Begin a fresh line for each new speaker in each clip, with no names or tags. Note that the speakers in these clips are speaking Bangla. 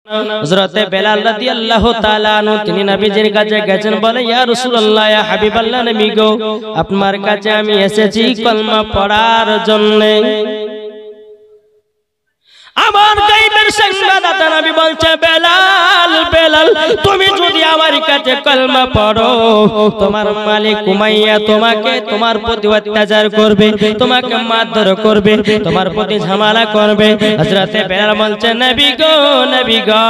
হযরতে বেলাল রাদিয়াল্লাহু তাআলা আনহু তিনি নবীজির কাছে গেছেন, বলে ইয়া রাসূলুল্লাহ, ইয়া হাবিবাল্লাহ, নবী গো আপনার কাছে আমি এসেছি কলমা পড়ার জন্য। আমার গায়বের সংবাদদাতা নবী বলছে, বেলাল বেলাল, তুমি যদি আমার কাছে কলমা পড়ো, তোমার মালিক উমাইয়া তোমাকে তোমার প্রতি অত্যাচার করবে, তোমাকে মারধর করবে, তোমার প্রতি ঝামেলা করবে। হযরতে বেলাল বলছে, নবী গো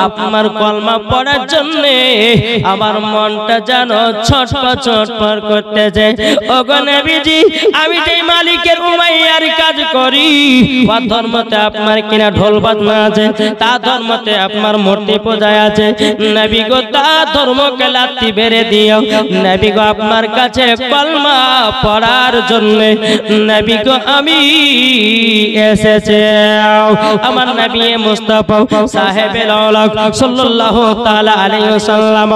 আপনার কলমা পড়ার জন্য আমার মনটা যেন ছটফট ছটফট করতেছে। ওগো নবীজি, আমি যেই মালিকের উমাইয়ার কাজ করি, ও ধর্মতে আপনার কিনা ঢোল বাজনা আছে, তা ধর্মতে আপনার মূর্তি পূজা আছে। নবী গো তা ধর্মকে লাথি বেড়ে দিও। নবী গো আপনার কাছে কলমা পড়ার জন্য নবী গো আমি এসেছি। আমার নবী মুস্তাফা সাহেবের আওলাদ সাল্লাল্লাহু তাআলা আলাইহি ওয়াসাল্লাম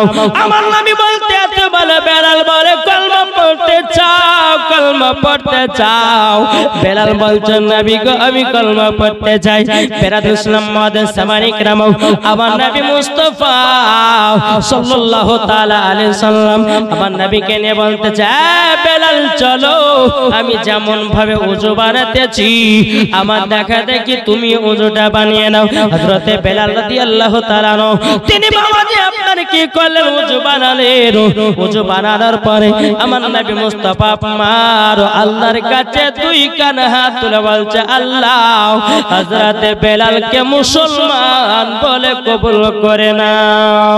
আমার নবী বলতে আছে, বলে বেলাল বলে কলমা পড়তে চাও, কলমা পড়তে চাও। বেলাল বলছে, নবী গো আমি কলমা পড়তে চাই। বেরাদুল ইসলাম মুআদ্দিন সামানী کرام আমার নবী মুস্তাফা সাল্লাল্লাহু তাআলা আলাইহি সাল্লাম আমার নবীকে নিয়ে বলতে চায়, বেলাল চলো, আমি যেমন ভাবে ওযু বানাতেছি আমার দেখা দেখি তুমি ওযুটা বানিয়ে নাও। হযরতে বেলাল রাদিয়াল্লাহু তাআলা আনহু তিনি বাবাজি আপনার কি করলেন, ওযু বানালেন। ওযু বানানোর পরে আমার নবী মুস্তাফা আমার আল্লাহর কাছে দুই কান হাত তুলে বলছে, আল্লাহ হযরতে বেলালকে মুসলমান বলে কবুল করে নাও।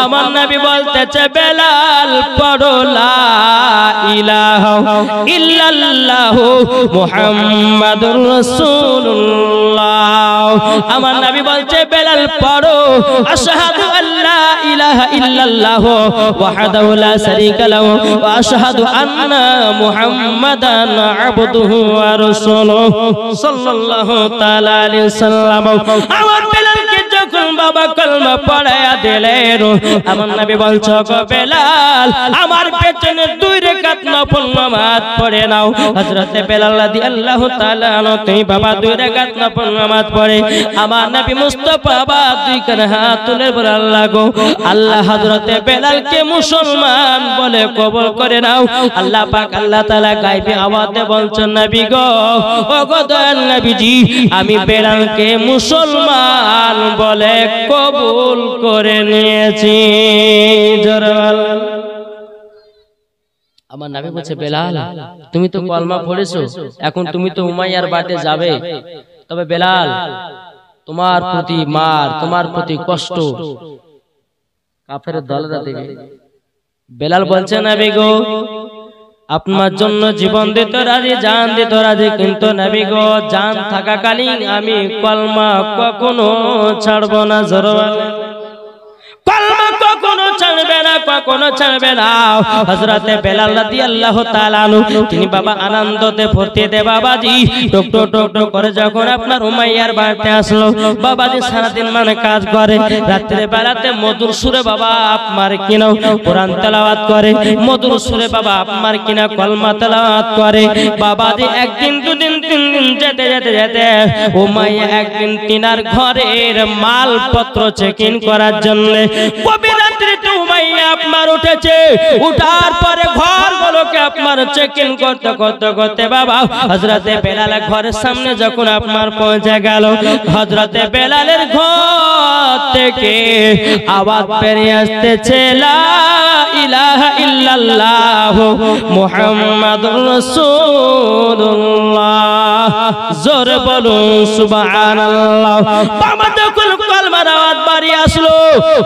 আমার নবী বলতেছে, বেলাল পড়ো লা ইলাহা ইল্লাল্লাহু মুহাম্মাদুর রাসূলুল্লাহ। আমার নবী বলছে, বেলাল পড়ো আশহাদু আল্লা ইলাহা ইল্লাল্লাহু ওয়াহদাহু লা শারীকা লাহু ওয়া আশহাদু আন্না মুহাম্মাদান আবদুহু ওয়া রাসূলুহু সাল্লাল্লাহু তাআলা আলাইহি ওয়াসাল্লাম। আমার বেলালকে যখন বাবা কলমা পড়ায়া দিলেন, আমার নবী বলছে, গো বেলাল আমার পেছনে দুই রাকাত নফল নামাজ পড়ে নাও। হযরতে বেলাল রাদিয়াল্লাহু তাআলা আনহু তুমি বাবা দুই রাকাত নফল নামাজ পড়ে আমার নবী মুস্তাফা বাবা দুই কান হাত তুলে বলে, আল্লাহ গো আল্লাহ হযরতে বেলালকে মুসলমান বলে কবুল করে নাও। আল্লাহ পাক আল্লাহ তাআলা গায়বী আওয়াজে বলছেন, নবী গো ও গো দয়াল নবীজি আমি বেলালকে মুসলমান বলে কবুল করে নিয়েছি। আমার নবী বলছে, বেলাল তুমি তো কলমা পড়েছো, এখন তুমি তো উমাইয়ার বাটে যাবে, তবে বেলাল তোমার প্রতি মার, তোমার প্রতি কষ্ট কাফের দলেরা দেবে। বেলাল বলছে, নবী গো আপনার জন্য জীবন দিতে রাজি, জান দিতে রাজি, কিন্তু নবী গো জান থাকাকালীন আমি কলমা কখনো ছাড়বো না। জোরে কলমা কখনো ছাড়বে না, কখনো ছাড়বে না। হযরতে বেলাল রাদিয়াল্লাহু তাআলা আনহু তিনি বাবা আনন্দতে ফুর্তিতে বাবাজি টক টক টক টক করে যখন আপনার উমাইয়ার বাড়িতে আসলো, বাবাজি সারাদিন মানে কাজ করে, রাত্রে বেলাতে মধুর সুরে বাবা আপনার কিনা কোরআন তেলাওয়াত করে, মধুর সুরে বাবা আপনার কিনা কলমা তেলাওয়াত করে। বাবাজি একদিন দুদিন তিন দিন যেতে যেতে যেতে উমাইয়া একদিন তিনার ঘরের মালপত্র চেক ইন করার জন্য কবির রাত্রিতে উমাইয়া আপনার উঠেছে, উঠার পরে ঘরগুলোকে আপনার চেক ইন করতে করতে করতে বাবা হযরতে বেলালের ঘরের সামনে যখন আপনার পৌঁছে গেল, হযরতে বেলালের ঘর থেকে আওয়াজ বেরিয়ে আসতেছে, লা ইলাহা ইল্লাল্লাহ মুহাম্মাদুর রাসূলুল্লাহ। জোরে বলুন সুবহানাল্লাহ। বাবা যখন কলমার আওয়াজ বাড়িয়ে আসলো,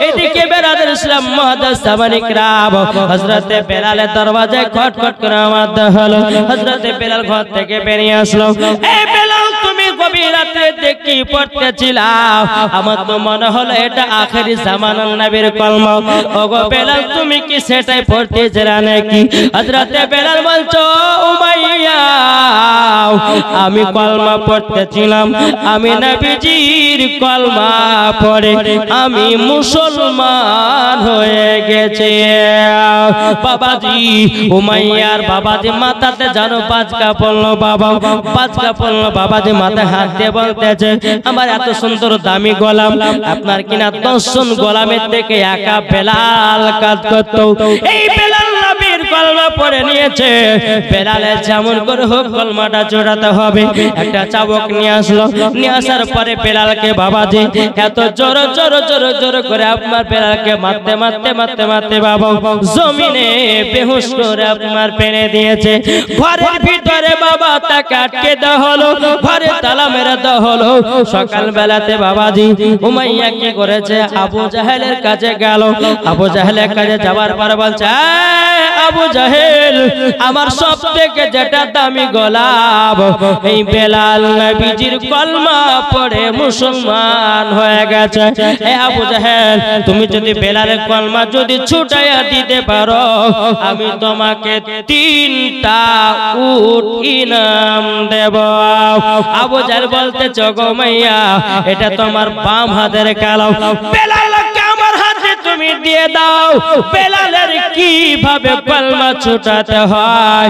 এদিকে বেরাদুল ইসলাম মুআদ্দিন সামানী کرام হযরতে বেলালের দরওয়াজায় খটখট করে আওয়াজ হলো। হযরতে বেলাল ঘর থেকে বেরিয়ে আসলো, এই বেলাল তুমি গভীর রাতে দেখি পড়তেছিলা, আমার তো মনে হলো এটা আখেরি জামানার নবীর কলমা। ওগো বেলাল তুমি কি সেটাই পড়তেছিলা নাকি? হযরতে বেলাল বলছো, উমাইয়া আমি কলমা পড়তেছিলাম, আমি নবীজির কলমা পড়ে আমি মুসলমান হয়ে গেছে। বাবাজি উমাইয়ার বাবাজি মাথাতে জানো পাঁচকা পড়লো, বাবা পাঁচকা পড়লো, বাবাজি মাথায় হাত দিয়ে বলতেছে আমার এত সুন্দর দামি গোলাম আপনার কিনা 10 জন গোলামের থেকে একা বেলাল কাজ করত এই বেলাল নবীর কলমা পড়ে নিয়েছে বেলালের যেমন করে হোক কলমাটা জোড়াতে হবে একটা চাবুক নিয়ে আসলো নিয়ে আসার পরে বেলালকে বাবাজি এত জোর জোর জোর জোর করে আপনার বেলালকে মারতে মারতে মারতে মারতে বাবা জমিনে বেহুশ করে আপনার ফেলে দিয়েছে ঘরের ভিতরে বাবা তাকে আটকে দেওয়া হলো ঘরে তালা মেরে দেওয়া হলো সকাল বেলাতে বাবাজি উমাইয়া কি করেছে আবু জাহেলের কাছে গেল আবু জাহেলের কাছে যাওয়ার পর বলছে আবু জাহেল আমার সবথেকে যেটা দামি গোলাম এই বেলাল নবীজির কলমা পড়ে মুসলমান হয়ে গেছে এ আবু জাহেল তুমি যদি বেলালের কলমা যদি ছুটাইয়া দিতে পারো আমি তোমাকে 3টা উট ইনাম দেব আবু জাহেল বলতে গো মাইয়া এটা তোমার বাম হাতের কালাম বেলালকে আমার হাতে তুমি দিয়ে দাও বেলালের কিভাবে কলমা ছুটাতে হয়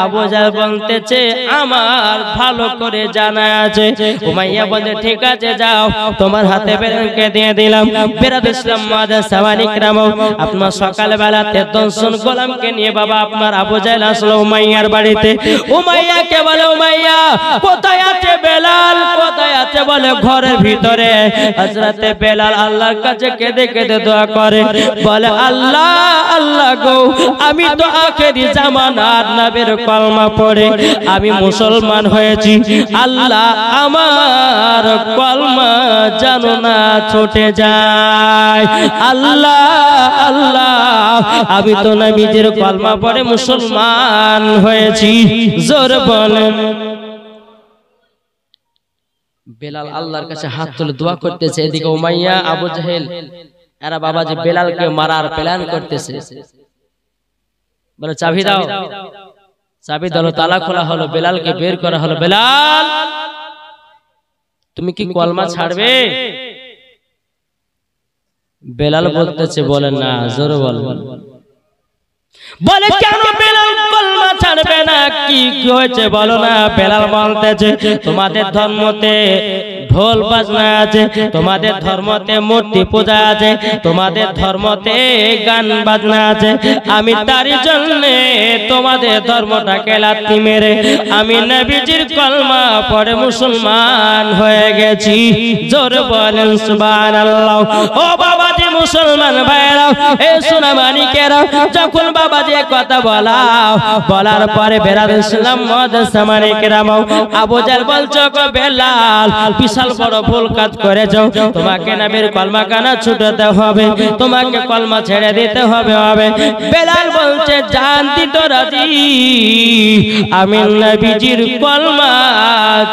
আবু জাহেল বলতেছে আমার ভালো করে জানা আছে উমাইয়া বলে ঠিক আছে যাও তোমার হাতে বেলালকে দিয়ে দিলাম বেরাদ ইসলাম মাদার সাওয়ানি کرام আপনার সকাল বেলাতে 10 জন গোলামকে নিয়ে বাবা আপনার আবু জাহেল আসলো উমাইয়ার বাড়িতে উমাইয়াকে বলে উমাইয়া কোথায় আছে বেলাল কোথায় আছে বলে ঘরের ভিতরে হযরতে বেলাল আল্লাহর কাছে কেঁদে কেঁদে দোয়া করে বলে আল্লাহ আল্লাহ গো আমি তো আখেরি জামানার নবীর কলমা পড়ে আমি মুসলমান হয়েছি আল্লাহ আমার কলমা যেন না ছুটে যায় আল্লাহ আল্লাহ আমি তো নবীর কলমা পড়ে মুসলমান হয়েছি জোর বলেন বেলাল আল্লাহর কাছে হাত তুলে দোয়া করতেছে এদিকে উমাইয়া আবু জাহেল এরা বাবাজি বেলালকে মারার প্ল্যান করতেছে বলে চাবি দাও চাবি দাও তালা খোলা হলো বেলালকে বের করা হলো বেলাল তুমি কি কলমা ছাড়বে বেলাল বলতেছে বলে না জোরে বল বলে কেন বেলাল কলমা ছাড়বে না কি হয়েছে বলো না বেলাল বলতেছে তোমাদের ধর্মতে ঢোল বাজনা আছে তোমাদের ধর্মতে মূর্তি পূজা আছে তোমাদের ধর্মতে গান বাজনা আছে আমি তার জন্য তোমাদের ধর্মটাকে লাথি মেরে আমি নবীজির কলমা পড়ে মুসলমান হয়ে গেছি জোরে বলেন সুবহানাল্লাহ ও বাবাজি মুসলমান ভাইরা এ সোনা মানিকেরা যখন বাবাজি কথা বলার পরে বেরাদ ইসলাম মাদার সাওয়ানি کرام আবু জাহেল বলছো গো বেলাল বিশাল বড় ভুল কাজ করেছো তোমাকে নবীর কলমা কানা ছুটাতে হবে তোমাকে কলমা ছেড়ে দিতে হবে বেলাল বলছে জানতি তো রাজি আমি নবীজির কলমা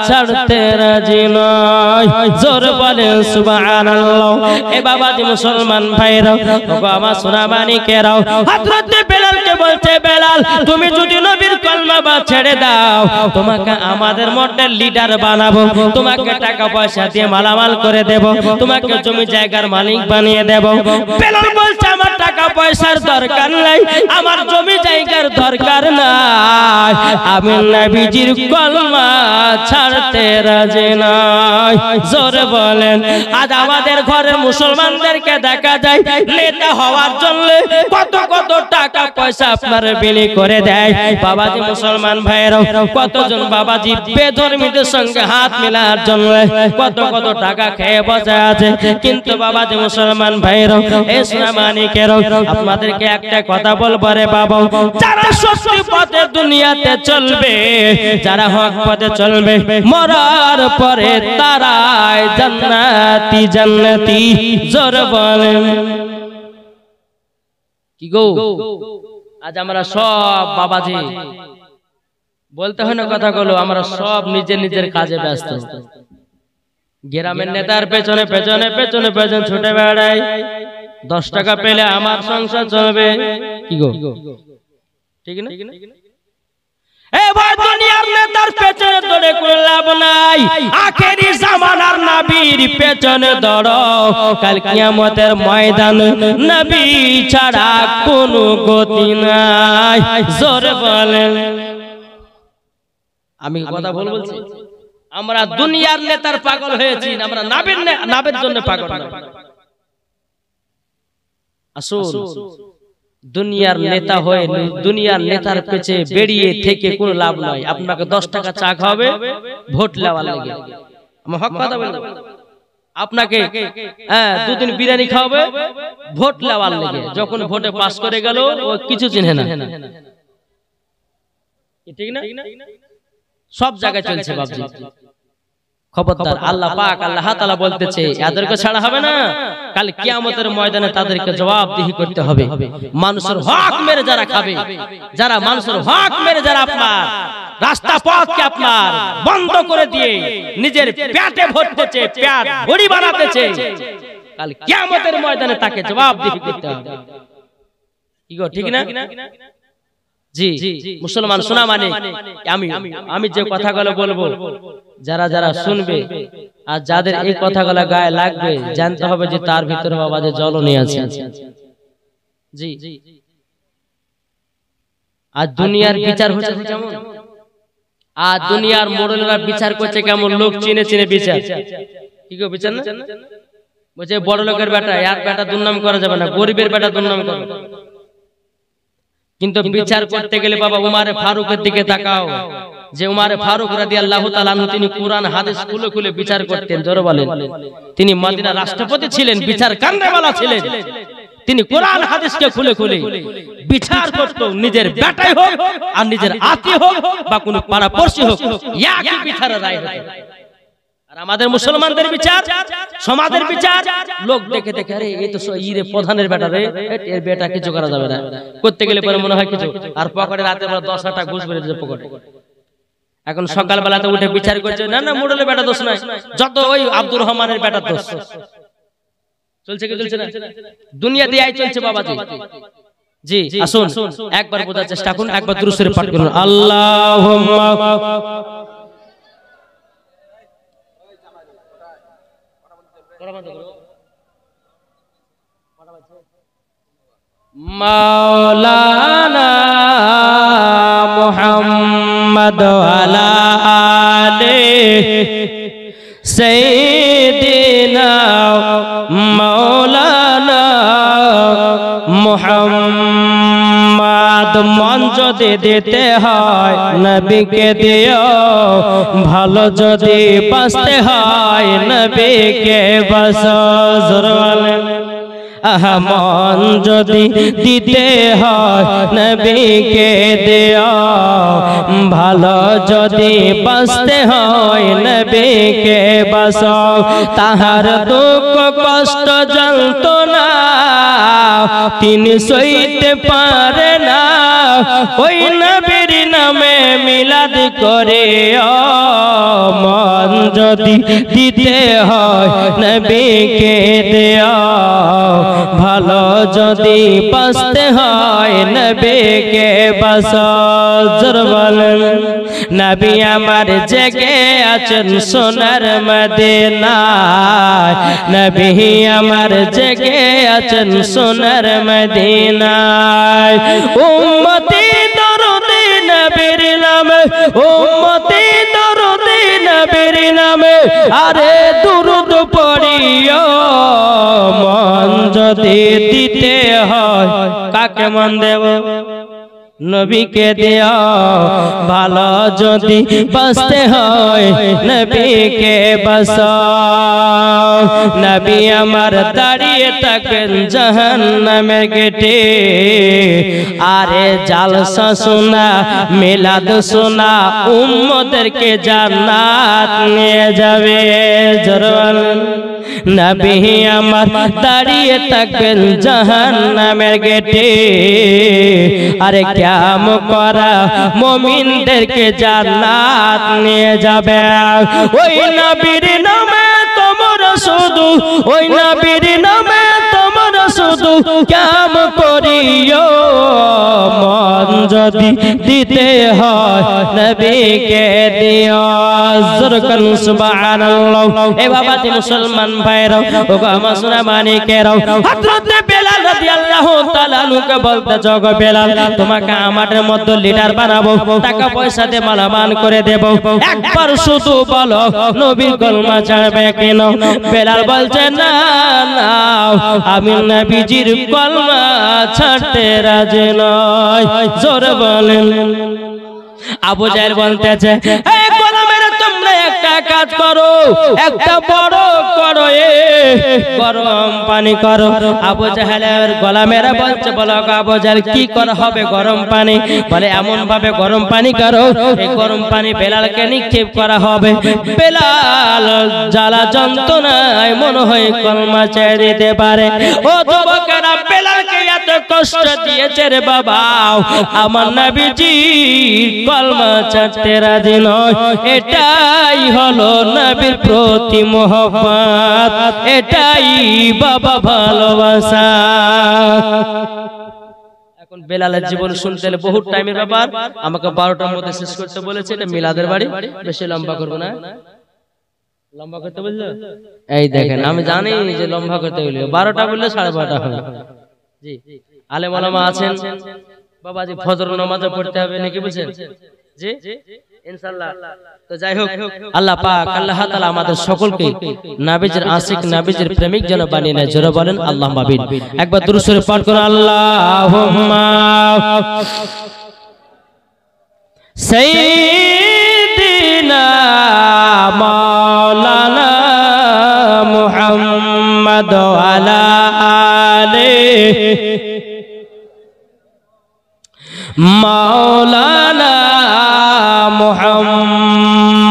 ছাড়তে রাজি নই জোর বলে সুবহানাল্লাহ এ বাবাজি মুসলমান ভাইরা ওগো আমার সোনা মানিকেরা হযরত বেলালকে বলছে বেলাল তুমি যদি নবীর কলমা বা ছেড়ে দাও তোমাকে আমাদের মধ্যে লিডার বানাবো তোমাকে টাকা পয়সা দিয়ে মালামাল করে দেব তোমাকে জমি জায়গার মালিক বানিয়ে দেব বেলাল বলছে আমার টাকা পয়সার দরকার নাই আমার জমি জায়গার দরকার নাই আমি নবীজির কলমা ছাড়তে রাজি নই জোরে বলেন আজ আমাদের ঘরের মুসলমানদেরকে দেখা যায় নেতা হওয়ার জন্য কত কত টাকা পয়সা আপনার বিলি করে দেয় বাবাজি মুসলমান ভাইরা কতজন বাবাজি বেধর্মীদের সঙ্গে হাত মেলার জন্য কত কত টাকা খেয়ে বসে আছে কিন্তু বাবাজি মুসলমান ভাইরা এই সোনা মানিকেরা আপনাদেরকে একটা কথা বলবো রে বাবা যারা সত্য পথে দুনিয়াতে চলবে যারা হক পথে চলবে মরার পরে তারাই জান্নাতি জান্নাতি জোরে বলেন কি গো আজ আমরা সব বাবাজি বলতে হয় না কথাগুলো আমরা সব নিজের নিজের কাজে ব্যস্ত গ্রামের নেতার পেছনে পেছনে পেছনে পেছনে ছুটে বেড়াই 10 টাকা পেলে আমার সংসার চলবে কি গো ঠিক না এ ভাই দুনিয়ার নেতার পেছনে দৌড়ে কোনো লাভ নাই আখেরি জামানার নবীর পেছনে দৌড়ো কাল কিয়ামতের ময়দানে নবী ছাড়া কোনো গতি নাই জোরে বলেন আমি কথা বলছি আমরা দুনিয়ার নেতার পাগল হয়েছি, আমরা নাবের জন্য পাগল না। আসুন দুনিয়ার নেতা হয়ে দুনিয়ার নেতার পেছে বেরিয়ে থেকে কোনো লাভ নয়। আপনাকে 10 টাকা চা খাওয়াবে ভোট নেওয়ার লাগে, আমার হক কথা বলবো। আপনাকে 2 দিন বিরিয়ানি খাওয়াবে ভোট নেওয়ার লাগে, যখন ভোটে পাস করে গেল ও কিছু চিনে না। ঠিক না? সব জায়গায় চলছে বাবজি। খবরদার, আল্লাহ পাক আল্লাহ তাআলা বলতেছে এদেরকে ছাড়া হবে না, কাল কিয়ামতের ময়দানে তাদেরকে জবাবদিহি করতে হবে। মানুষের হক মেরে যারা খাবে, যারা মানুষের হক মেরে যারা আপনার রাস্তা পথকে আপনার বন্ধ করে দিয়ে নিজের পেটে ভরতেছে, পেট ভরি বানাতেছে, কাল কিয়ামতের ময়দানে তাকে জবাবদিহি করতে হবে। কি গো ঠিক না? জি মুসলমান শোনা মানে আমি যে কথাগুলো বলবো যারা যারা শুনবে আর যাদের এই কথাগুলো গায়ে লাগবে জানতে হবে যে তার ভিতরে বাবাদের জ্বলনি আছে। জি আর দুনিয়ার বিচার হচ্ছে কেমন, আর দুনিয়ার মোড়লেরা বিচার করছে কেমন, লোক চিনে চিনে বিচার। কি গো বিচার না? বলছে বড় লোকের বেটা, এর বেটা দুর্নাম করা যাবে না, গরিবের বেটা দুর্নাম করা। কিন্তু বিচার করতে গেলে বাবা উমারে ফারুকের দিকে তাকাও, যে উমারে ফারুক রাদিয়াল্লাহু তাআলা আনহু তিনি কুরআন হাদিস খুলে খুলে বিচার করতেন। জোরে বলেন, তিনি মদিনার রাষ্ট্রপতি ছিলেন, বিচার কান্ডাওয়ালা ছিলেন। তিনি কোরআন হাদিসকে খুলে খুলে বিচার করত, নিজের বেটাই হোক আর নিজের আত্মীয় হোক বা কোন পাড়াপড়শি হোক, একই বিচারের রায় হতো। আর আমাদের মুসলমানদের বিচার, সমাজের বিচার, লোক দেখে দেখে আরে এই তো ইরে প্রধানের বেটা রে, এর বেটা কিছু করা যাবে না, করতে গেলে পরে মনে হয় কিছু, আর পকেটে রাতে 10 টাকা ঘুষ বেরিয়ে যায় পকেটে। এখন সকালবেলাতে উঠে বিচার করছে, না না মোড়লের বেটা দোষ নাই, যত ওই আব্দুর রহমানের বেটা দোষ। চলছে কি চলছে না? দুনিয়া দিয়ে চলছে বাবাজি। জি আসুন একবার বোঝার চেষ্টা করুন, একবার দুরূদ শরীফ পাঠ করুন। আল্লাহুম্মা মাওলানা মুহাম্মদ আলা আলিহি সাইয়্যিদিনা মাওলানা মুহাম্মদ। মন যদি দিতে হয় নবীকে দিও, ভালো যদি বাঁচতে হয় নবীকে বাঁচো। জোরে বলেন, মন যদি দিতে হয় নবীকে দিও, ভালো যদি বাঁচতে হয় নবীকে বাঁচো। তাহার দুঃখ কষ্ট যন্ত্রণা তিনি সইতে পারে না, ওই নবীর নামে মিলাদ করে মন যদি দিতে হয় নবীকে দিও, ভালো যদি বাঁচতে হয় নবীকে বাঁচো। জোরে বলেন, নবী আমার জেগে আছেন সোনার মদিনায়, নবী আমার জেগে আছেন সোনার মদিনায়। উম্মতি দরুদে নবীর নামে, উম্মতি দরুদে নবীর নামে, আরে দুরুদ পড়িও। মন যদি দিতে হয় কাকে মন দেব? নবীকে দিও, ভালো যদি বাঁচতে হয় নবীকে বাঁচো। নবী আমার দাঁড়িয়ে থাকবেন জাহান্নামের গেটে, আরে জালসা শোনা মিলাদ শোনা উম্মতদেরকে জান্নাত নিয়ে যাবে। জোরে বলেন, নবী আমার দাঁড়িয়ে থাকবেন জাহান্নামের গেটে, আরে কিয়াম করা মুমিনদেরকে জান্নাত নিয়ে যাবে। ওই নবীর নামে তোমরা শুধু, ওই নবীর নামে তোমরা শুধু কিয়াম করিও। মন যদি দিতে হয় নবীকে দিও। জোরকান সুবহানাল্লাহ। এ বাবা জি মুসলমান ভাইরা ও আমার সোনা মানিকেরা, হযরত বেলাল রাদিয়াল্লাহু তাআলা আনহুকে বলতে জগ বেলাল তোমাকে আমাদের মধ্যে লিডার বানাবো, টাকা পয়সা দিয়ে মালামাল করে দেব, একবার শুধু বলো নবীর কলমা ছাড়বে কেন? বেলাল বলছে না না, আমি নবীজির কলমা ছাড়তে রাজি নই। জোরে বলেন। আবু জাহেল বলতেছে এই গোলামেরা তোমরা একটা কাজ করো, একটা বড় করো, গরম পানি করো। আবু জাহেলের গোলামেরা বলছে বলো আবু জাহেল কি করা হবে গরম পানি? বলে এমন ভাবে গরম পানি করো এই গরম পানি বেলালকে নিক্ষেপ করা হবে, বেলাল জ্বালা যন্ত্রণায় মনে হয় কলমা ছেড়ে দিতে পারে। ও যুবকেরা বেলালকে এত কষ্ট দিয়েছে রে বাবা, আমার নবীজি কলমা ছাড়তে রাজি নয়। এটাই হলো নবীর প্রতি মোহব্বত, এটাই বাবা ভালোবাসা। এখন বেলালের জীবন শুনতে হলে বহুত টাইমের ব্যাপার, আমাকে 12টার মধ্যে শেষ করতে বলেছে। এটা মিলাদের বাড়ি, বেশি লম্বা করবো না। লম্বা করতে বললো এই দেখেন, আমি জানি যে লম্বা করতে বললো 12টা বললে 12:30 হবে। জি আলেম ওলামা আছেন বাবাজি, ফজর নামাজ পড়তে হবে নাকি বলছেন? জি ইনশাআল্লাহ। তো যাই হোক, আল্লাহ পাক আল্লাহ তাআলা আমাদের সকলকে নবীজির আশিক নবীজির প্রেমিক যেন বানিয়ে নেয়। জোরে বলেন আল্লাহুম্মা আমিন। একবার দুরূদ শরীফ পাঠ করুন। আল্লাহুম্মা সাইয়্যিদিনা মাওলানা মুহাম্মদ ওয়া আলা আলিহি মাওলানা মুহাম্মদ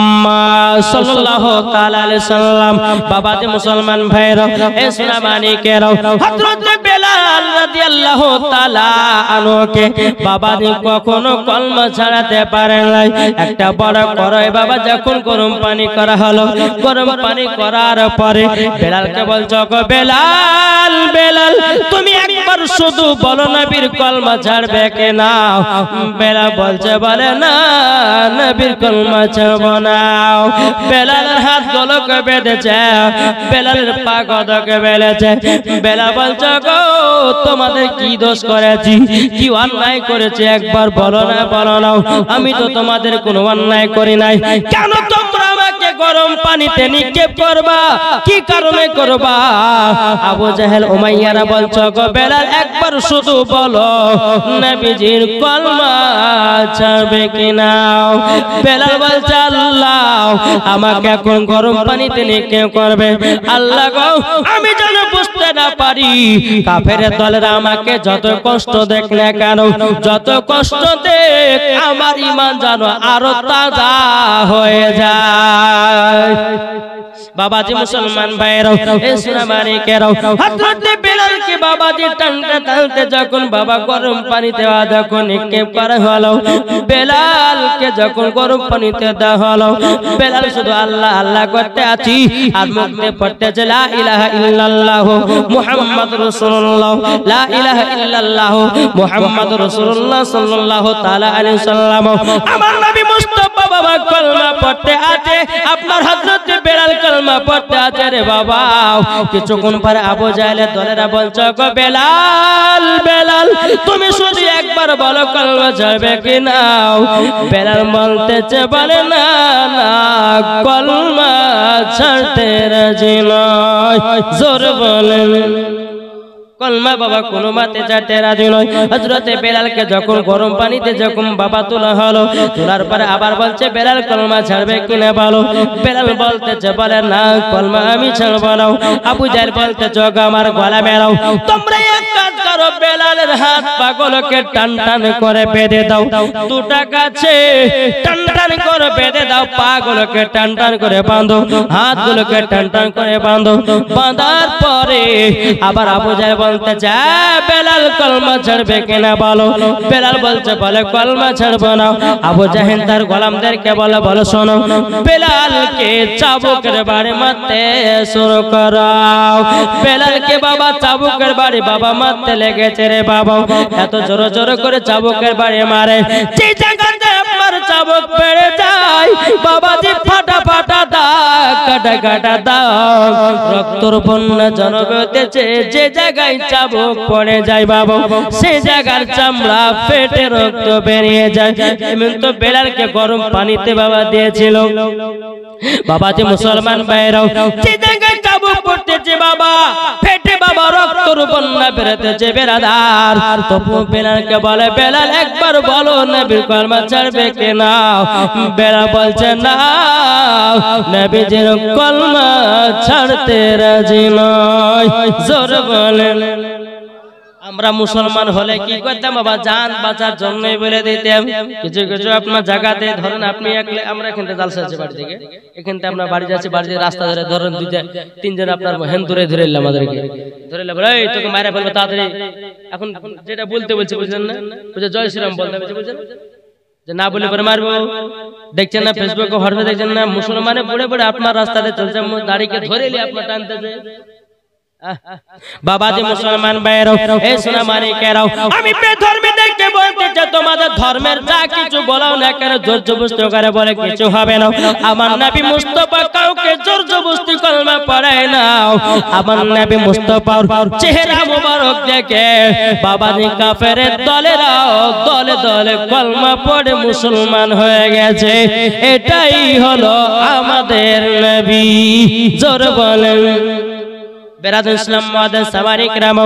সাল্লাল্লাহু তাআলা আলাইহি সাল্লাম। বাবা জি মুসলমান ভাইরা, এ সোনা মানিকেরা, হযরত বেলাল রাদিয়াল্লাহু তাআলা আনহুকে বাবা জি কখনো কলমা ছাড়াতে পারেন নাই। একটা বড় করে বাবা যখন গরম পানি করা হলো, গরম পানি করার পরে বেলালকে বলছো গো বেলাল, বেলাল তুমি একবার শুধু বলো নবীর কলমা ছাড়বে কিনা? বেলাল বলছে বলে না, নবীর কলমা ছাড়বো না। বেলালের হাত গুলোকে বেঁধেছে, বেলালের পা গুলোকে বেঁধেছে। বেলাল বলছে গো তোমাদের কি দোষ করেছি, কি অন্যায় করেছি একবার বলো না, বলো না। আমি তো তোমাদের কোনো অন্যায় করি নাই, কেন তোমরা আমাকে গরম পানিতে নিক্ষেপ করবা? কি কারণে করবা? আবু জাহেল উমাইয়ারা বলছো গো বেলাল একবার শুধু বলো নবীজির কলমা ছাড়বে কিনা? বেলাল বলছে আল্লাহ আমাকে এখন গরম পানিতে নিক্ষেপ করবে। আল্লাহ গো আমি যেন বুঝতে না পারি কাফেরের দলেরা আমাকে যত কষ্ট দেখ না কেন, যত কষ্ট দেখ আমার ঈমান যেন আরো তাজা হয়ে যায়। বাবাজি মুসলমান ভাইরা, এ সোনা মানিকেরা, হযরত বেলালকে বাবাজি টানতে টানতে যখন বাবা গরম পানিতে যখন নিক্ষেপ করা হলো, বেলালকে যখন গরম পানিতে দেওয়া হলো, বেলাল শুধু আল্লাহ আল্লাহ করতে আছি আর মুখে পড়তেছে লা ইলাহা ইল্লাল্লাহ মুহাম্মাদুর রাসূলুল্লাহ, লা ইলাহা ইল্লাল্লাহ মুহাম্মাদুর রাসূলুল্লাহ সাল্লাল্লাহু তাআলা আলাইহি সাল্লাম। আমার নবী মুস্তাফা বাবা কলমা পড়তে আছে, আপনার হযরত বেলাল কলমা পড়তে আছে রে বাবা। কিছুক্ষণ পরে আবু জাহেলের দলেরা বলছে গো বেলাল, বেলাল তুমি শুধু একবার বলো কলমা ছাড়বে কি না? বেলাল বলতেছে বলে না না, কলমা ছাড়তে রাজি নয়। জোর বলেন কলমা বাবা কোনো মাতে ছাড়তে রাজি নয়। হযরতে বেলালকে যখন গরম পানিতে যখন বাবা তোলা হলো, তোলার পরে আবার বলছে বেলাল কলমা ছাড়বে কিনা বলো। বেলাল বলতেছে বলে না কলমা আমি ছাড়বো না। আবু জাহেল বলতেছে আমার গলা মেরাও। তোমরা এক কাজ করো, বেলালের হাত পাগুলোকে টান টান করে বেঁধে দাও, দুটা গাছে টান টান করে বেঁধে দাও, পাগুলোকে টান টান করে বাঁধো, হাতগুলোকে টান টান করে বাঁধো। বাঁধার পরে আবার আবু জাহেল বলতে যায় বেলাল কলমা ছাড়বে কিনা বলো। বেলাল বলছে বলে কলমা ছাড়বো না। আবু জাহেল তার গোলামদেরকে বলে বলো শোনো, বেলালকে চাবুকের বাড়ি মারতে শুরু করাও। বেলালকে বাবা চাবুকের বাড়ি বাবা মারতে লেগেছে রে বাবা। এত জোরে জোরে করে চাবুকের বাড়ি মারে, যে জায়গাতে আপনার চাবুক পেড়ে যায় বাবাজি, ফাটা ফাটা দাগ, কাটা কাটা দাগ, রক্তর বন্যা জনবে হতেছে। যে জায়গায় চাবুক পড়ে যায় বাবা, সে জায়গার চামড়া ফেটে রক্ত বেরিয়ে যায়। এমন তো বেলালকে গরম পানিতে বাবা দিয়েছিল। বাবাজি মুসলমান ভাইরাও, যে জায়গায় চাবুক পড়তেছে বাবা, ফেটে বাবা রক্তর বন্যা বেরোতেছে বেরাদার। তবু বেলালকে বলে, বেলাল একবার বলো নবীর কলমা ছাড়বে কিনা? বেলাল বলছে না, নবীজির কলমা ছাড়তে রাজি নয়। জোর বলেন। আমরা মুসলমান হলে কি করতাম বাবা? জান বাঁচার জন্যই বলে দিতাম। কিছু কিছু আপনার জায়গাতে ধরেন আপনি একলে, আমরা এখান থেকে জালসা আছে বাড়ি থেকে, এখান থেকে আমরা বাড়ি যাচ্ছি, বাড়িতে রাস্তা ধরে ধরেন দুইটা তিনজন আপনার হেন ধরে ধরে এলাম, আমাদেরকে ধরে এলাম, এই তোকে মারা ফেলবো তাড়াতাড়ি। এখন যেটা বলতে বলছে বুঝলেন না, বুঝে জয় শ্রীরাম বলতে বুঝলেন, যে না বলে পরে মারবো। দেখছেন না ফেসবুকে হোয়াটসঅ্যাপে, দেখছেন না মুসলমানে পড়ে পড়ে আপনার রাস্তাতে চলছে, দাড়িকে ধরে নিয়ে আপনার টানতেছে। বাবাজি মুসলমান ভাইরাও, এই সোনা মানিকেরাও, আমি বেধর্মী দেখতে বলতে চাই, তোমাদের ধর্মের যা কিছু বলাও না কেন জোর জবরদস্তি করে বলে কিছু হবে না। আমার নবী মুস্তাফা কাউকে জোর জবরদস্তি কলমা পড়ায় না। আমার নবী মুস্তাফার চেহারা মোবারক দেখে বাবাজি কাফেরের দলেরাও দলে দলে কলমা পড়ে মুসলমান হয়ে গেছে। এটাই হলো আমাদের নবী। জোর বলেন। বেলাল ইসলাম মাদান সামারি کرام,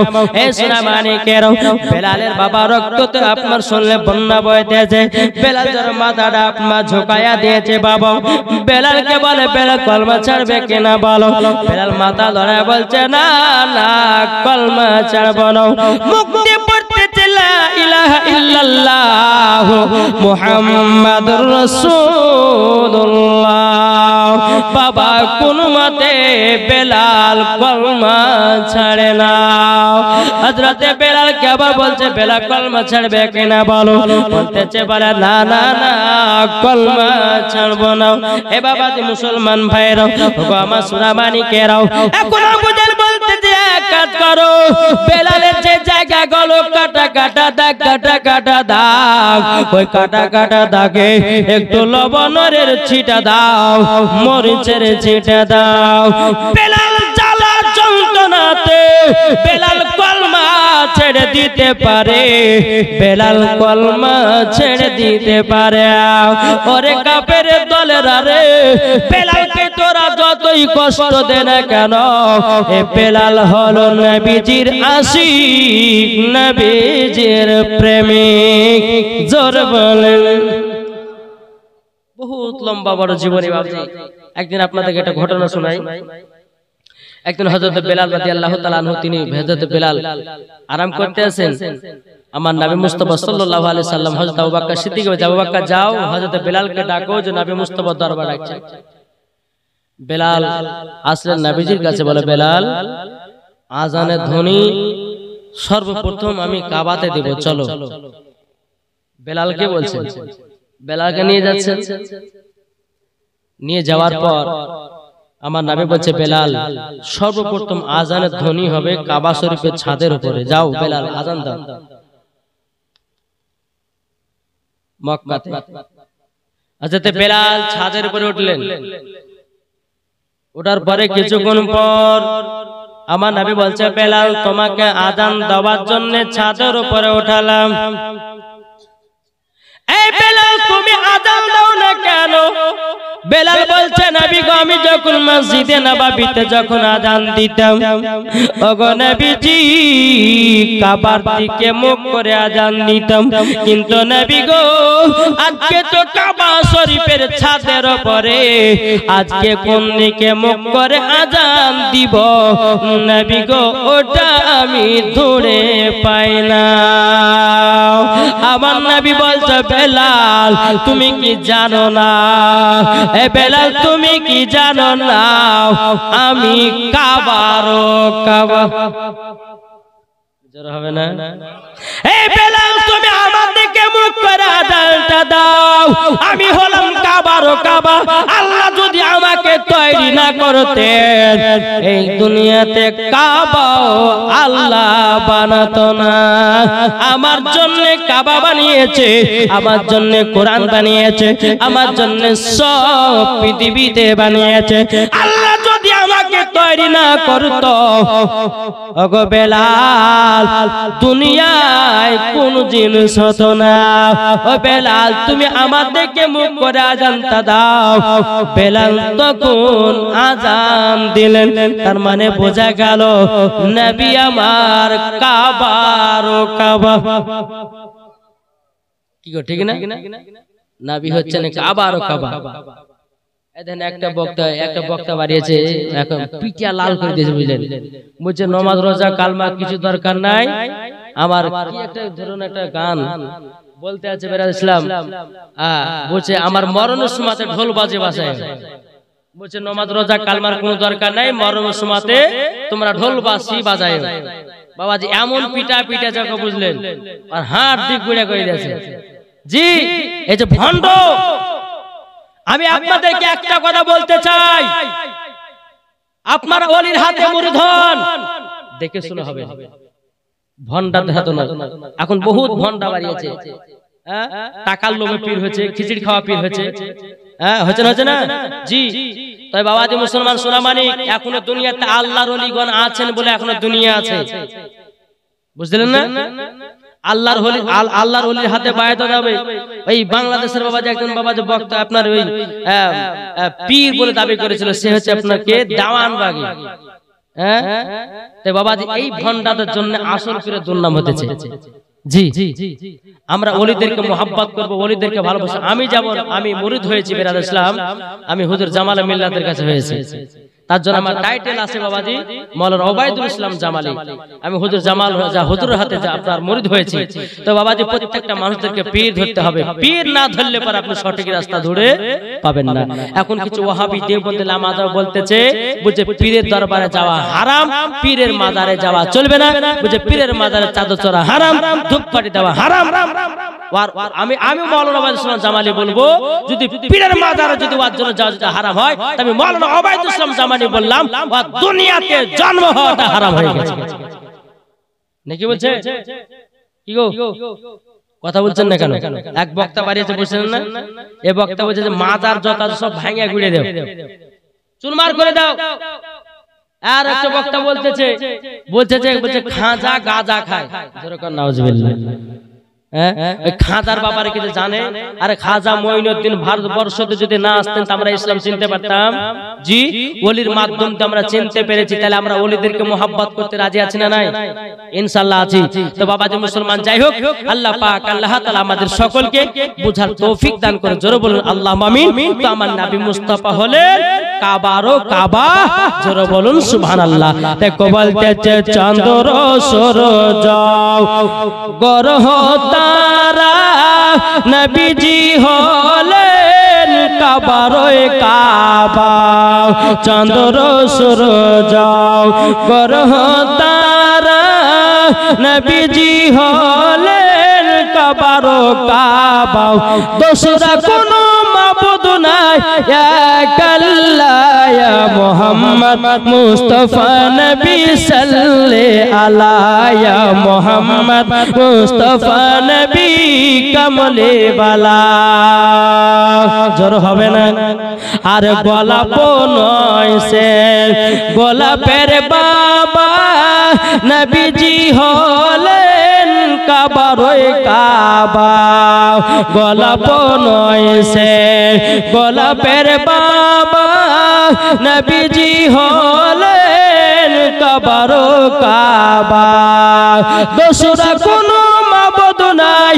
এ সোনা মানিকেরাও, বেলালের বাবা রক্ততে আপনার শুনলে বন্যা বইতেছে। বেলাল জোর মাথাটা আপনার ঝুঁকায়া দিয়েছে বাবা। বেলালকে বলে, বেলাল কলমা ছাড়বে কিনা বলো? বেলাল মাথা ধরে বলছে না না, কলমা ছাড়বো না। মুক্তি পড়তেছে লা ইলাহা ইল্লাল্লাহ মুহাম্মাদুর রাসূলুল্লাহ। বাবা কোন মতে বেলাল কলমা ছাড়ে না। হযরতে বেলাল কে আবার বলছে, বেলাল কলমা ছাড়বে কিনা বলো? বলতেছে বলে না না না, কলমা ছাড়বো না। এ বাবা যে মুসলমান ভাইরাও, ওগো আমার সোনা মানিকেরাও, এখন বুঝেন বলতেছে এক কাজ করো, বেলালের যে জায়গা গলো কাটা কাটা দাগ, কাটা কাটা দাগ, ওই কাটা কাটা দাগে একটু লবণের ছিটা দাও, মরিচের ছিটা দাও। বেলাল জ্বালা যন্ত্রণাতে বেলাল কলমা ছেড়ে দিতে পারে, বেলাল কলমা ছেড়ে দিতে পারে। ওরে কাফের দলেরা রে, বেলালকে তোরা যতই কষ্ট দে না কেন, এ বেলাল হলো নবীজির আশিক, নবীজির প্রেমিক। জোর বলেন। বহুত লম্বা বড় জীবনী বাবজি। একদিন আপনাদেরকে একটা ঘটনা শোনাই। একদিন হযরত বেলাল রাদিয়াল্লাহু তাআলা আনহু, তিনি হযরত বেলাল আরাম করতে আছেন। আমার নবী মুস্তাফা সাল্লাল্লাহু আলাইহি সাল্লাম হযরত আবু বকর সিদ্দিক বলে, আবু বকর যাও হযরত বেলালকে ডাকো যে নবী মুস্তাফা দরবার ডাকছে। বেলাল আসলেন নবীজির কাছে, বলে বেলাল আজানের ধ্বনি সর্বপ্রথম আমি কাবাতে দেব, চলো। বেলালকে বলছেন, বেলালকে নিয়ে যাচ্ছেন। নিয়ে যাওয়ার পর আমার নবী বলছে, বেলাল সর্বপ্রথম আজানের ধ্বনি হবে কাবা শরীফের ছাদের উপরে, যাও বেলাল আজান দাও মক্কাতে। হযরত বেলাল ছাদের উপরে উঠলেন। ওঠার পরে কিছুক্ষণ পর আমার নবী বলছে, বেলাল তোমাকে আজান দেওয়ার জন্য ছাদের উপরে উঠালাম। এই বেলাল তুমি আজান দাও না কেন? বেলাল বলছে, নবী গো আমি যখন মসজিদে নববীতে যখন আজান দিতাম, ওগো নবীজি কাবার দিকে মুখ করে আজান দিতাম, কিন্তু নবী গো আজকে তো কাবা শরীফের ছাদের উপরে, আজকে কোন দিকে মুখ করে আজান দিব নবী গো ওটা আমি ধরে পাই না। আমার নবী বলছে, বেলাল তুমি কি জানো না? এ বেলাল তুমি কি জানো না আমি কাবারও কাবা? জোর হবে না? এ বেলাল তুমি আমার দিকে মুখ করে আজানটা দাও, আমি হলাম কাবারও কাবা। আল্লাহ যদি আমাকে তৈরি না করতেন, এই দুনিয়াতে কাবাও আল্লাহ বানাতো না। আমার জন্য কাবা বানিয়েছে, আমার জন্য কোরআন বানিয়েছে, আমার জন্য সব পৃথিবীতে বানিয়েছে। আল্লাহ যদি আমাকে তৈরি না করতো ওগো বেলাল, দুনিয়ায় কোন জিনিস হতো না। ও বেলাল, তুমি আমাদেরকে মুখ করে আজানটা দাও। বেলাল তখন আজান দিলেন, তার মানে বোঝা গেল নবী আমার কাবার ও কাবা। কি গো ঠিক না? নবী হচ্ছেন কাবার ও কাবা। এখানে একটা বক্তা বাড়িয়েছে, এখন পিটিয়া লাল করে দিয়েছে, বুঝলেন? বলছে নামাজ রোজা কালমা কিছু দরকার নাই, আমার কি একটা ধরুন একটা গান বলতে আছে বেরাদ ইসলাম, বলছে আমার মরণের সময়তে ঢোল বাজে বাসায়, বলছে নামাজ রোজা কালমার কোনো দরকার নাই, মরণের সময়তে তোমরা ঢোল বাঁশি বাজায়। বাবাজি এমন পিটা পিটা যাকে বুঝলেন, আর হাত দিক গুড়া করে দিয়েছে। জি, এই যে ভণ্ড, আমি আপনাদেরকে একটা কথা বলতে চাই, আপনারা ওলির হাতে মুরিদ হন, দেখে শুনে হবে, ভণ্ডার হাতে না। এখন বহুত ভণ্ডা বাড়িয়েছে, টাকার লোভে পীর হয়েছে, খিচড়ি খাওয়া পীর হয়েছে, হচ্ছে না? জি, তাই বাবাজি মুসলমান সোনামানিক, এখনো দুনিয়াতে আল্লাহর ওলিগণ আছেন বলে এখনো দুনিয়া আছে, বুঝলেন না? আল্লাহর ওলির হাতে বায়াত যাবে। ওই বাংলাদেশের বাবাজি একজন বাবাজি বক্তা আপনার ওই পীর বলে দাবি করেছিল, সে হচ্ছে আপনার কে দেওয়ানবাগী। তাই বাবাজি এই ভণ্ডাদের জন্য আসল পীরের দুর্নাম হতেছে। জি, আমরা ওলিদেরকে মোহাব্বত করব, ওলিদেরকে ভালোবাসা। আমি যেমন আমি মুরিদ হয়েছি বেরাদ ইসলাম, আমি হুজুর জামাল মিল্লাতের কাছে হয়েছি, তার জন্য আমার টাইটেল আছে বাবাজি মাওলানা ওবায়দুল ইসলাম জামালি। আমি হুজুর জামাল হুজুরের হাতে আপনার মুরিদ হয়েছি। তো বাবাজি প্রত্যেকটা মানুষদেরকে পীর ধরতে হবে, পীর না ধরলে পর আপনি সঠিক রাস্তা ধরে পাবেন না। এখন কিছু ওয়াহাবি দেওবন্দি লামাদার বলতেছে, বুঝে পীরের দরবারে যাওয়া হারাম, পীরের মাজারে যাওয়া চলবে না, বুঝে পীরের মাজারে চাদর চড়া হারাম, ধূপকাঠি দেওয়া হারাম। আমি মাওলানা ওবায়দুল ইসলাম জামালি বলবো, যদি পীরের মাজারে যদি ওয়ার জন্য যাওয়া যদি হারাম হয়, আমি মাওলানা ওবায়দুল ইসলাম জামালি বললাম দুনিয়াতে জন্ম হওয়াটা হারাম হয়ে গেছে। নাকি বলছে? কি গো কথা বলছেন না কেন? এক বক্তা বাড়িয়েছে, বুঝছেন না? এ বক্তা বলছে যে মাজার যত সব ভাঙিয়া গুড়িয়ে দাও, চুরমার করে দাও। আর একটা বক্তা বলতেছে খাজা গাজা খায়, যেরকম নাউজুবিল্লাহ। খাজার ব্যাপারে কিছু জানে? আরে খাজা মঈনুদ্দিন ভারতবর্ষতে যদি না আসতেন আমরা ইসলাম চিনতে পারতাম। জি, ওলির মাধ্যমে আমরা চিনতে পেরেছি, তাহলে আমরা ওলিদেরকে মোহাব্বত করতে রাজি আছি না নাই? ইনশাআল্লাহ আছি। তো বাবাজি মুসলমান, যাই হোক, আল্লাহ পাক আল্লাহ তাআলা আমাদের সকলকে বুঝার তৌফিক দান করে। জোরে বলুন আল্লাহুম্মা আমিন। তো আমার নবী মুস্তাফা হলেন কাবারও কাবা, জোরে বলুন সুবহানাল্লাহ। দেখো বলতেছে চন্দ্র সূরজ গ্রহ তারা, নবীজি হলেন কাবারও কাবা। চন্দ্র সূরজ গ্রহ তারা, নবীজি হলেন কাবারও কাবা। দোসরা কোনো মাবুদ নাই, এক আল্লাহ ইয়া মুহাম্মদ মুস্তাফা নবী সাল্লাল্লাহু আলাইহি ইয়া মুহাম্মদ মুস্তাফা নবী কমলে বালা। জোর হবে না? আর গোলাপ নয় সে গোলাপের বাবা, নবীজি হলেন কাবারও কাবা। গোলাপ নয় সে গোলাপের বাবা, নবীজি হলেন কাবারও কাবা। দোসরা কোনো মাবুদ নাই,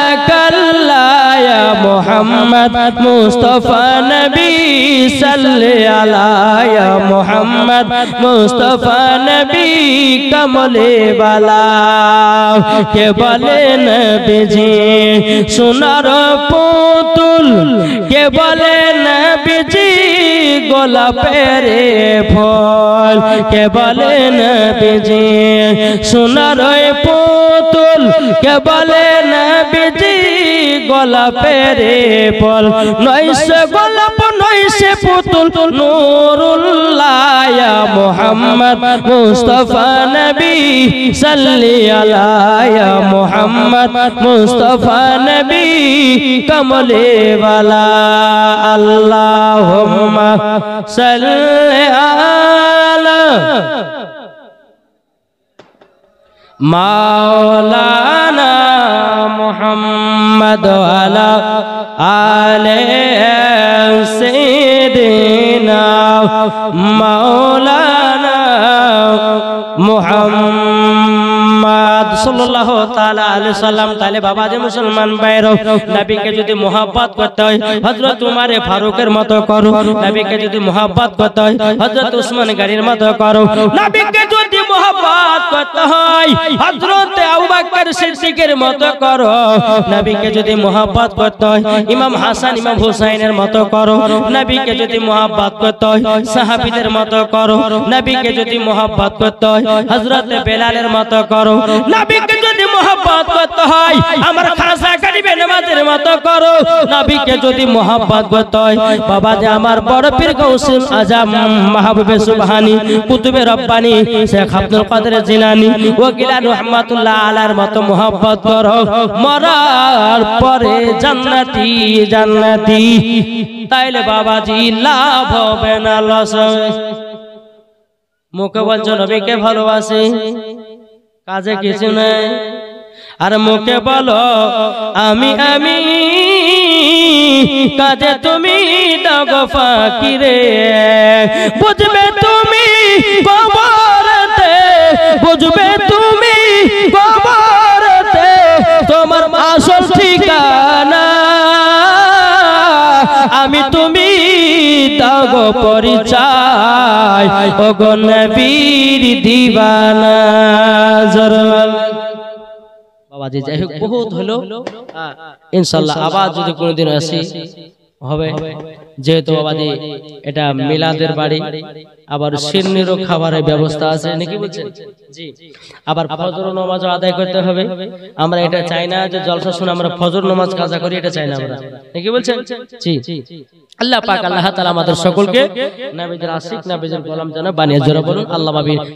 এক আল্লাহ ইয়া মুহাম্মদ মুস্তাফা নবী সাল্লাল্লাহু আলাইহি ইয়া মুহাম্মদ মুস্তাফা নবী কমলে বালা। কে বলে নবীজি সোনার পুতুল, কে বলে নবীজি গোলাপের ফুল, কে বলে নবীজি সোনার পুতুল, কে বলে নবীজি গোলাপের ফুল। নয়সে গোলাপ নয়সে সে পুতুল নূরুল্লাহ ইয়া মুহাম্মদ মুস্তাফা নবী সাল্লি আলা ইয়া মুহাম্মদ মুস্তাফা নবী কমলে ওয়ালা আল্লাহুম্মা সাল্লি আলা মাওলানা মুহাম্মদ ওয়ালা আলে সাইয়্যিদিনা মাওলানা মুহাম্মদ সাল্লাল্লাহু তাআলা আলাইহি সাল্লাম। তাহলে বাবা যে মুসলমান ভাইরা, নবীকে যদি মোহাব্বত করতে হয় হযরত উমর ফারুকের মতো করো, নবীকে যদি মোহাব্বত করতে হয় হযরত উসমান গনির মতো করো, নবীকে যদি মোহাব্বত করতে হয় হযরত আবু বকর সিদ্দিকের মতো করো, নবীকে যদি মোহাব্বত করতে হয় ইমাম হাসান ইমাম হুসাইনের মতো করো, নবীকে যদি মোহাব্বত করতে হয় সাহাবীদের মতো করো, নবীকে যদি মোহাব্বত করতে হয় হযরত বেলালের মতো করো, নবীকে যদি মোহাব্বত করতে হয় আমার খাজা গরিবে নামাজের মতো করো, নবীকে যদি মোহাব্বত করতে হয় বাবা যে আমার বড় পীর গৌসুল আজম মাহবুবে সুবহানী কুতুবে রব্বানী শেখ আব্দুল কাদের জিলানী ওকিলান রহমাতুল্লাহ আলাইহির মতো মোহাব্বত করো, মরার পরে জান্নাতি জান্নাতি। তাইলে বাবাজি লাভ হবে না লস হবে। মুখে বলছো নবীকে ভালোবাসি, কাজে কিছু নাই। আর মুখে বলো আমি আমি, কাজে তুমি দাগো ফাঁকি রে। বুঝবে তুমি কবরতে, বুঝবে তুমি কবরতে তোমার আসল ঠিকানা। আমি তুমি দাগো পরিচয় ওগো নবীর দিওয়ানা। বাবাজি যাই হোক বহুত হলো, ইনশাআল্লাহ আবার যদি কোনোদিন আসি হবে। যেহেতু বাবাজি এটা মিলাদের বাড়ি, আবার শিরনিরও খাবারের ব্যবস্থা আছে নাকি বলছেন? জি। আবার ফজর নামাজও আদায় করতে হবে। আমরা এটা চাই না যে জলসা শুনে আমরা ফজর নামাজ কাজা করি, এটা চাই না আমরা নাকি বলছেন? জি। আল্লাহ পাক আল্লাহ তাআলা আমাদের সকলকে নবীদের আশিক নবীদের গোলাম যেন বানিয়ে জোরে বলুন আল্লাহ।